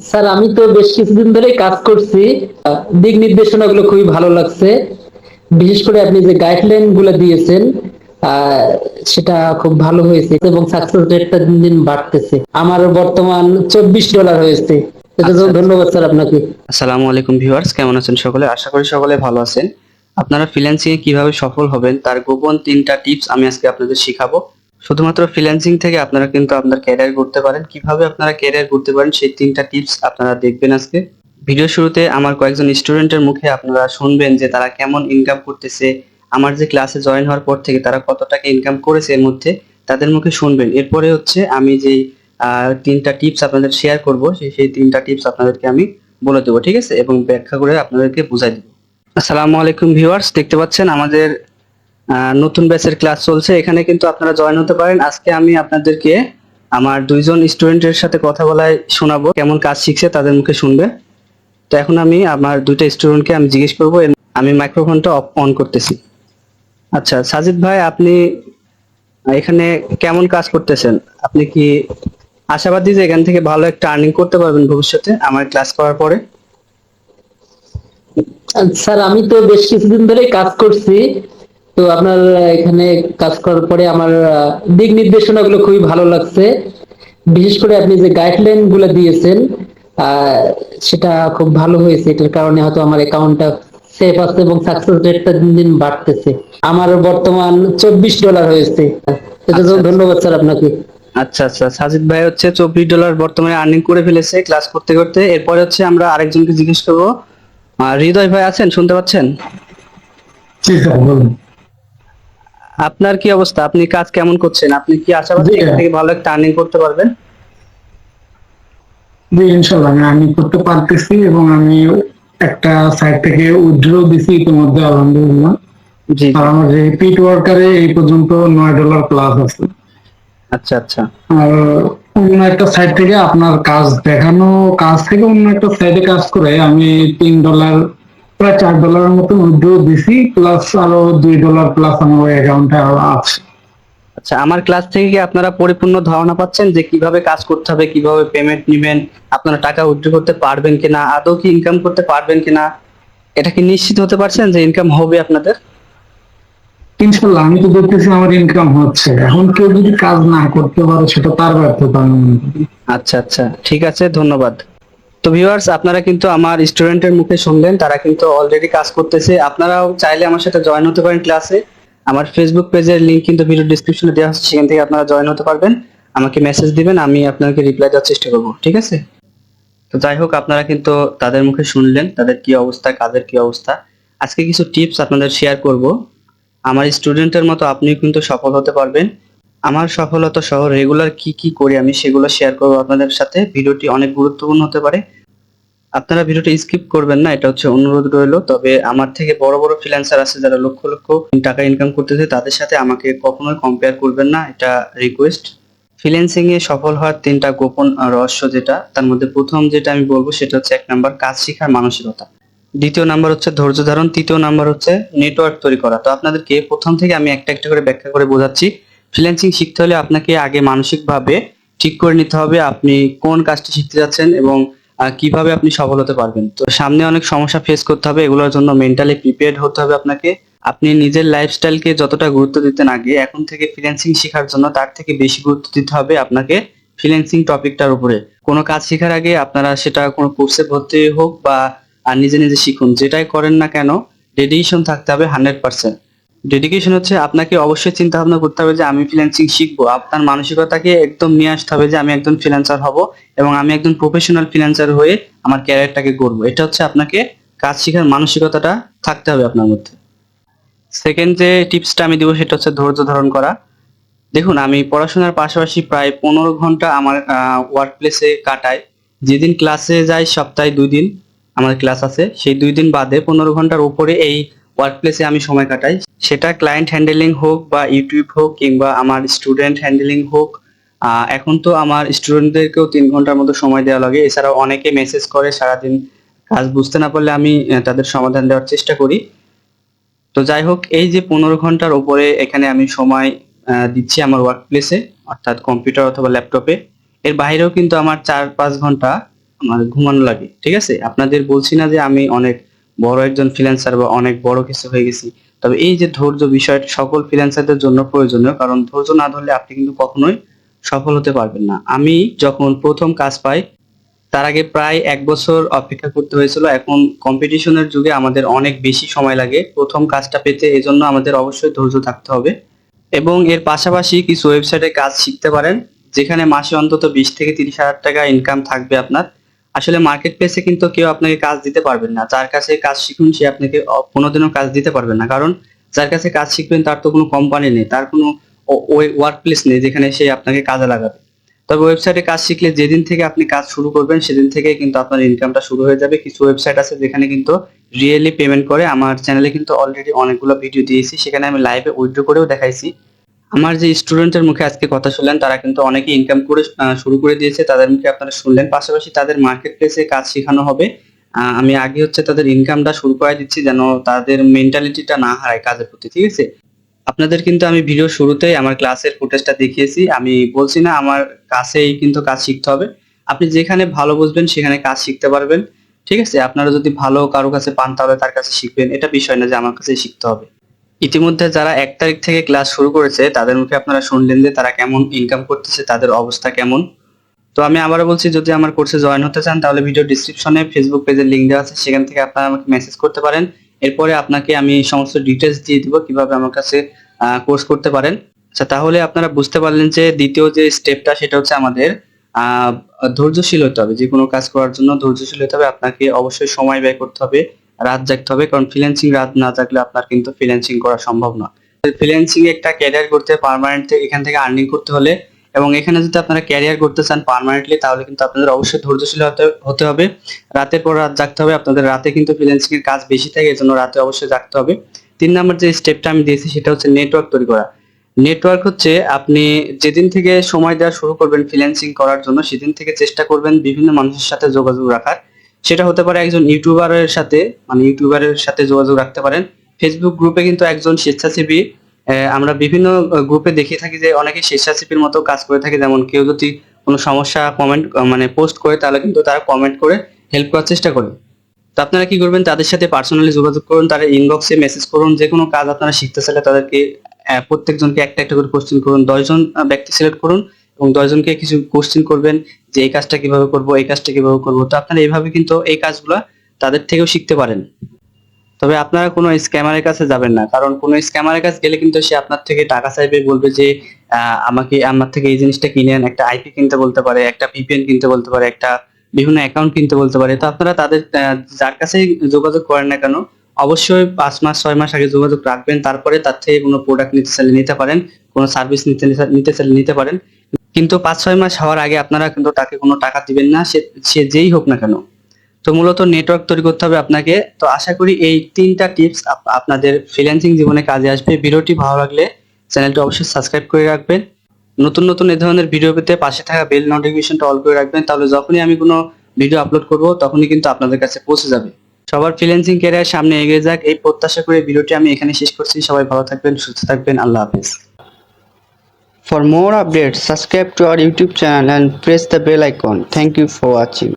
Sir আমি তো বেশ কিছুদিন ধরে কাজ করছি। দিক নির্দেশনাগুলো খুবই ভালো লাগছে। বিশেষ করে আপনি যে গাইডলাইন গুলো দিয়েছেন, আহ, সেটা খুব ভালো হয়েছে এবং সাকসেস রেটটা দিন দিন বাড়তেছে। আমার বর্তমান $24 হয়েছে। এটা তো আচ্ছা আচ্ছা। ধন্যবাদ স্যার আপনাকে। আসসালামু আলাইকুম ভিউয়ার্স, কেমন আছেন সকলে? আশা করি সকলে ভালো আছেন। আপনারা ফ্রিল্যান্সিং এ কিভাবে সফল হবেন তার গোপন 3টা টিপস আমি আজকে আপনাদের শিখাবো। শুধুমাত্র ফ্রিল্যান্সিং থেকে আপনারা কিন্তু আপনার ক্যারিয়ার করতে পারেন। কিভাবে আপনারা ক্যারিয়ার করতে পারেন সেই 3টা টিপস আপনারা দেখবেন আজকে। ভিডিও শুরুতে আমার কয়েকজন স্টুডেন্টের মুখে আপনারা শুনবেন যে তারা কেমন ইনকাম করতেছে। আমার যে ক্লাসে জয়েন হওয়ার পর থেকে তারা কত টাকা ইনকাম করেছে এর মধ্যে তাদের মুখে শুনবেন। এরপরে হচ্ছে আমি যেই 3টা টিপস আপনাদের শেয়ার করব সেই 3টা টিপস আপনাদেরকে আমি বলে দেবো, ঠিক আছে, এবং ব্যাখ্যা করে আপনাদেরকে বুঝাই দেবো। আসসালামু আলাইকুম ভিউয়ার্স, দেখতে পাচ্ছেন আমাদের নতুন ব্যাচের ক্লাস চলছে। এখানে কিন্তু আপনারা জয়েন হতে পারেন। আজকে আমি আপনাদেরকে আমার 2জন স্টুডেন্টের সাথে কথা বলায় শোনাবো, কেমন কাজ শিখছে তাদের মুখে শুনবে। তো এখন আমি আমার 2টা স্টুডেন্টকে আমি জিজ্ঞেস করবো। আমি মাইক্রোফোনটা অন করতেছি। আচ্ছা সাজিদ ভাই, আপনি এখানে কেমন কাজ করতেছেন? আপনি কি আশাবাদী যে এখান থেকে ভালো একটা আর্নিং করতে পারবেন ভবিষ্যতে আমার ক্লাস করার পরে? স্যার আমি তো বেশ কিছুদিন ধরে কাজ করছি। তো আপনার এখানে কাজ করার পরে আমার দিক নির্দেশনাগুলো খুবই ভালো লাগছে। বিশেষ করে আপনি যে গাইডলাইন গুলো দিয়েছেন, আহ, সেটা খুব ভালো হয়েছে। এটার কারণে হয়তো আমার অ্যাকাউন্টটা সেফ আছে এবং সাকসেস রেটটা দিন দিন বাড়তেছে। আমার বর্তমান $24 হয়েছে। এটা তো আচ্ছা আচ্ছা। ধন্যবাদ স্যার আপনাকে। আচ্ছা আচ্ছা, সাজিদ ভাই হচ্ছে $24 বর্তমানে আর্নিং করে ফেলেছে ক্লাস করতে করতে। এরপরে হচ্ছে আমরা আরেকজনকে জিজ্ঞেস করবো। হৃদয় ভাই আছেন, শুনতে পাচ্ছেন? জি স্যার বলুন। আপনার কি অবস্থা? আপনি কাজ কেমন করছেন? আপনি কি জি আশাবাদী এখান থেকে ভালো একটা আর্নিং করতে পারবেন? জি ইনশাল্লাহ আমি করতে পারতেছি এবং আমি একটা সাইট থেকে উইথড্র দিছি ইতিমধ্যে আলহামদুলিল্লাহ। জি আর জি। আমার রিপিট ওয়ার্কারে এই পর্যন্ত $9 প্লাস আছে। আচ্ছা আচ্ছা। আর অন্য একটা সাইট থেকে আপনার কাজ দেখানো কাজ থেকে অন্য একটা সাইটে কাজ করে আমি $3 প্রায় $4 মতো উইথড্র দিছি, প্লাস আরো $2 প্লাস আমার অ্যাকাউন্টে আরো আছে। আচ্ছা, আমার ক্লাস থেকে কি আপনারা পরিপূর্ণ ধারণা পাচ্ছেন যে কিভাবে কাজ করতে হবে, কিভাবে পেমেন্ট নেবেন, আপনারা টাকা উইথড্র করতে পারবেন কিনা, আদৌ কি ইনকাম করতে পারবেন কিনা? এটা কি নিশ্চিত হতে পারছেন যে ইনকাম হবে আপনাদের? ইনশাল্লাহ আমি তো দেখতেছি আমার ইনকাম হচ্ছে। এখন কেউ যদি কাজ না করতে পারে সেটা তার ব্যর্থতা আমি মনে করি। আচ্ছা আচ্ছা, ঠিক আছে, ধন্যবাদ। তো ভিউয়ার্স, আপনারা কিন্তু আমার স্টুডেন্টের মুখে শুনলেন, তারা কিন্তু অলরেডি কাজ করতেছে। আপনারাও চাইলে আমার সাথে জয়েন হতে পারেন ক্লাসে। আমার ফেসবুক পেজের লিংক কিন্তু ভিডিও ডেসক্রিপশনে দেওয়া হচ্ছে, সেখান থেকে আপনারা জয়েন হতে পারবেন। আমাকে মেসেজ দিবেন, আমি আপনাকে রিপ্লাই দেওয়ার চেষ্টা করব, ঠিক আছে? তো যাই হোক, আপনারা কিন্তু তাদের মুখে শুনলেন তাদের কি অবস্থা, কাজের কি অবস্থা। আজকে কিছু টিপস আপনাদের শেয়ার করব। আমার স্টুডেন্টের মতো আপনিও কিন্তু সফল হতে পারবেন। আমার সফলতা সহ রেগুলার কি কি করি আমি সেগুলো শেয়ার করবো আপনাদের সাথে। ভিডিওটি অনেক গুরুত্বপূর্ণ হতে পারে, আপনারা ভিডিওটা স্কিপ করবেন না, এটা হচ্ছে অনুরোধ রইলো। তবে আমার থেকে বড় বড় ফ্রিল্যান্সার আছে যারা লক্ষ লক্ষ টাকা ইনকাম করতেছে, তাদের সাথে আমাকে কখনোই কম্পেয়ার করবেন না, এটা রিকোয়েস্ট। ফ্রিল্যান্সিং এ সফল হওয়ার 3টা গোপন রহস্য, যেটা তার মধ্যে প্রথম যেটা আমি বলবো সেটা হচ্ছে 1 নাম্বার কাজ শেখার মানসিকতা, 2য় নাম্বার হচ্ছে ধৈর্য ধারণ, 3য় নাম্বার হচ্ছে নেটওয়ার্ক তৈরি করা। তো আপনাদেরকে প্রথম থেকে আমি একটা একটা করে ব্যাখ্যা করে বোঝাচ্ছি। ফ্রিল্যান্সিং শিখতে হলে আপনাকে আগে মানসিকভাবে ঠিক করে নিতে হবে আপনি কোন কাজটি শিখতে যাচ্ছেন এবং কিভাবে আপনি সফল হতে পারবেন। তো সামনে অনেক সমস্যা ফেস করতে হবে, এগুলোর জন্য মেন্টালি প্রিপেয়ার্ড হতে হবে আপনাকে। আপনি নিজের লাইফস্টাইলকে যতটা গুরুত্ব দিতেন আগে, এখন থেকে ফ্রিল্যান্সিং শেখার জন্য তার থেকে বেশি গুরুত্ব দিতে হবে আপনাকে ফ্রিল্যান্সিং টপিকটার উপরে। কোনো কাজ শেখার আগে আপনারা সেটা কোনো কোর্সে ভর্তি হোক বা নিজে নিজে শিখুন, যেটাই করেন না কেন ডেডিকেশন থাকতে হবে 100%। ডেডিকেশন হচ্ছে আপনাকে অবশ্যই চিন্তা ভাবনা করতে হবে যে আমি ফ্রিল্যান্সিং শিখবো। আপনার মানসিকতাকে একদম নিয়ে আসতে হবে যে আমি একজন ফ্রিল্যান্সার হব এবং আমি একজন প্রফেশনাল ফ্রিল্যান্সার হয়ে আমার ক্যারিয়ারটাকে গড়বো। এটা হচ্ছে আপনাকে কাজ শেখার মানসিকতাটা থাকতে হবে আপনার মধ্যে। সেকেন্ড যে টিপসটা আমি দিব সেটা হচ্ছে ধৈর্য ধারণ করা। দেখুন, আমি পড়াশোনার পাশাপাশি প্রায় 15 ঘন্টা আমার ওয়ার্ক প্লেসে কাটাই। যেদিন ক্লাসে যাই সপ্তাহে 2 দিন আমার ক্লাস আছে, সেই 2 দিন বাদে 15 ঘন্টার উপরে এই ওয়ার্ক প্লেসে আমি সময় কাটাই। সেটা ক্লায়েন্ট হ্যান্ডেলিং হোক বা ইউটিউব হোক কিংবা আমার স্টুডেন্ট হ্যান্ডেলিং হোক। এখন তো আমার স্টুডেন্টদেরকেও 3 ঘন্টার মতো সময় দেওয়া লাগে। এছাড়াও অনেকে মেসেজ করে সারাদিন, কাজ বুঝতে না পারলে আমি তাদের সমাধান দেওয়ার চেষ্টা করি। তো যাই হোক, এই যে 15 ঘন্টার উপরে এখানে আমি সময় দিচ্ছি আমার ওয়ার্ক প্লেসে, অর্থাৎ কম্পিউটার অথবা ল্যাপটপে। এর বাইরেও কিন্তু আমার 4-5 ঘন্টা মানে ঘুমানো লাগে। ঠিক আছে, আপনাদের বলছি না যে আমি অনেক বড় একজন ফ্রিল্যান্সার বা অনেক বড় কিছু হয়ে গেছি, তবে এই যে ধৈর্য বিষয়টা সকল ফ্রিল্যান্সারদের জন্য প্রয়োজনীয়, কারণ ধৈর্য না ধরলে আপনি কিন্তু কখনোই সফল হতে পারবেন না। আমি যখন প্রথম কাজ পাই তার আগে প্রায় 1 বছর অপেক্ষা করতে হয়েছিল। এখন কম্পিটিশনের যুগে আমাদের অনেক বেশি সময় লাগে প্রথম কাজটা পেতে, এজন্য আমাদের অবশ্যই ধৈর্য থাকতে হবে। এবং এর পাশাপাশি কিছু ওয়েবসাইটে কাজ শিখতে পারেন, যেখানে মাসে অন্তত 20 থেকে 30 হাজার টাকা ইনকাম থাকবে আপনার। আসলে মার্কেট প্লেসে কিন্তু কেউ আপনাকে কাজ দিতে পারবেন না, যার কাছে কাজ শিখুন সে আপনাকে কোনোদিনও কাজ দিতে পারবে না, কারণ যার কাছে কাজ শিখবেন তার তো কোনো কোম্পানি নেই, তার কোনো ওয়ার্ক প্লেস নেই যেখানে সে আপনাকে কাজে লাগাবে। তবে ওয়েবসাইটে কাজ শিখলে যেদিন থেকে আপনি কাজ শুরু করবেন সেদিন থেকে কিন্তু আপনার ইনকামটা শুরু হয়ে যাবে। কিছু ওয়েবসাইট আছে যেখানে কিন্তু রিয়েলি পেমেন্ট করে। আমার চ্যানেলে কিন্তু অলরেডি অনেকগুলো ভিডিও দিয়েছি, সেখানে আমি লাইভে উইথড্র করেও দেখাইছি। আমার যে স্টুডেন্টের মুখে আজকে কথা শুনলেন তারা কিন্তু অনেকে ইনকাম করে শুরু করে দিয়েছে, তাদের মুখে আপনারা শুনলেন। পাশাপাশি তাদের মার্কেট প্লেসে কাজ শেখানো হবে। আমি আগে হচ্ছে তাদের ইনকামটা শুরু করে দিচ্ছি যেন তাদের মেন্টালিটিটা না হারায় কাজের প্রতি। ঠিক আছে, আপনাদের কিন্তু আমি ভিডিও শুরুতেই আমার ক্লাসের ফুটেজটা দেখিয়েছি। আমি বলছি না আমার কাছেই কিন্তু কাজ শিখতে হবে, আপনি যেখানে ভালো বুঝবেন সেখানে কাজ শিখতে পারবেন। ঠিক আছে, আপনারা যদি ভালো কারো কাছে পান তাহলে তার কাছে শিখবেন, এটা বিষয় না যে আমার কাছেই শিখতে হবে। ইতিমধ্যে যারা 1 তারিখ থেকে ক্লাস শুরু করেছে তাদের মুখে আপনারা শুনলেন যে তারা কেমন ইনকাম করতেছে, তাদের অবস্থা কেমন। তো আমি আবারও বলছি, যদি আমার কোর্সে জয়েন হতে চান তাহলে ভিডিও ডিসক্রিপশনে ফেসবুক পেজের লিংক দেওয়া আছে, সেখান থেকে আপনারা আমাকে মেসেজ করতে পারেন। এরপরে আপনাকে আমি সমস্ত ডিটেলস দিয়ে দিব কিভাবে আমার কাছে কোর্স করতে পারেন। আচ্ছা, তাহলে আপনারা বুঝতে পারলেন যে দ্বিতীয় যে স্টেপটা সেটা হচ্ছে আমাদের আহ ধৈর্যশীল হতে হবে। যে কোনো কাজ করার জন্য ধৈর্যশীল হতে হবে, আপনাকে অবশ্যই সময় ব্যয় করতে হবে, রাত জাগতে হবে, কারণ ফ্রিল্যান্সিং রাত না জাগলে আপনার কিন্তু ফ্রিল্যান্সিং করা সম্ভব না। ফ্রিল্যান্সিং একটা ক্যারিয়ার করতে পার্মানেন্ট এখান থেকে আর্নিং করতে হলে এবং এখানে যদি আপনারা ক্যারিয়ার করতে চান পার্মানেন্টলি তাহলে কিন্তু আপনাদের অবশ্যই ধৈর্যশীল হতে হবে, রাতের পর রাত জাগতে হবে। আপনাদের রাতে কিন্তু ফ্রিল্যান্সিং এর কাজ বেশি থাকে, এজন্য রাতে অবশ্যই জাগতে হবে। 3 নম্বর যে স্টেপটা আমি দিয়েছি সেটা হচ্ছে নেটওয়ার্ক তৈরি করা। নেটওয়ার্ক হচ্ছে আপনি যেদিন থেকে সময় দেওয়া শুরু করবেন ফ্রিল্যান্সিং করার জন্য সেদিন থেকে চেষ্টা করবেন বিভিন্ন মানুষের সাথে যোগাযোগ রাখার। সেটা হতে পারে একজন ইউটিউবারের সাথে, মানে ইউটিউবারের সাথে যোগাযোগ রাখতে পারেন। ফেসবুক গ্রুপে কিন্তু একজন স্বেচ্ছাসেবী, আমরা বিভিন্ন গ্রুপে দেখে থাকি যে অনেকে স্বেচ্ছাসেবীর মতো কাজ করে থাকে। যেমন কেউ যদি কোনো সমস্যা কমেন্ট মানে পোস্ট করে তাহলে কিন্তু তারা কমেন্ট করে হেল্প করার চেষ্টা করে। তো আপনারা কি করবেন, তাদের সাথে পার্সোনালি যোগাযোগ করুন, তারা ইনবক্সে মেসেজ করুন। যে কোনো কাজ আপনারা শিখতে চাইলে তাদেরকে প্রত্যেকজনকে একটা একটা করে কোশ্চেন করুন। 10 জন ব্যক্তি সিলেক্ট করুন এবং 10 জনকে কিছু কোশ্চেন করবেন যে এই কাজটা কিভাবে করব, এই কাজটা কিভাবে করব। তো আপনারা এইভাবে কিন্তু এই কাজগুলা তাদের থেকেও শিখতে পারেন। তবে আপনারা কোনো স্ক্যামারের কাছে যাবেন না, কারণ কোনো স্ক্যামারের কাছে গেলে কিন্তু সে আপনার থেকে টাকা চাইবে, বলবে যে আমাকে আমার থেকে এই জিনিসটা কিনেন, একটা আইপি কিনতে বলতে পারে, একটা ভিপিএন কিনতে বলতে পারে, একটা বিভিন্ন অ্যাকাউন্ট কিনতে বলতে পারে। তো আপনারা তাদের যার কাছেই যোগাযোগ করেন না কেন অবশ্যই 5 মাস 6 মাস আগে যোগাযোগ রাখবেন, তারপরে তার থেকে কোনো প্রোডাক্ট নিতে চাইলে নিতে পারেন, কোনো সার্ভিস নিতে চাইলে নিতে পারেন। কিন্তু 5-6 মাস হওয়ার আগে আপনারা কিন্তু তাকে কোনো টাকা দিবেন না, সে সে যেই হোক না কেন। তো মূলত নেটওয়ার্ক তৈরি করতে হবে আপনাকে। তো আশা করি এই 3টা টিপস আপনাদের ফ্রিল্যান্সিং জীবনে কাজে আসবে। ভিডিওটি ভালো লাগলে চ্যানেলটি অবশ্যই সাবস্ক্রাইব করে রাখবেন। নতুন নতুন এই ধরনের ভিডিও পেতে পাশে থাকা বেল নোটিফিকেশনটা অল করে রাখবেন, তাহলে যখনই আমি কোনো ভিডিও আপলোড করব তখনই কিন্তু আপনাদের কাছে পৌঁছে যাবে। সবার ফ্রিল্যান্সিং ক্যারিয়ার সামনে এগিয়ে যাক এই প্রত্যাশা করে ভিডিওটি আমি এখানে শেষ করছি। সবাই ভালো থাকবেন, সুস্থ থাকবেন, আল্লাহ হাফেজ। For more updates, subscribe to our YouTube channel and press the bell icon. Thank you for watching.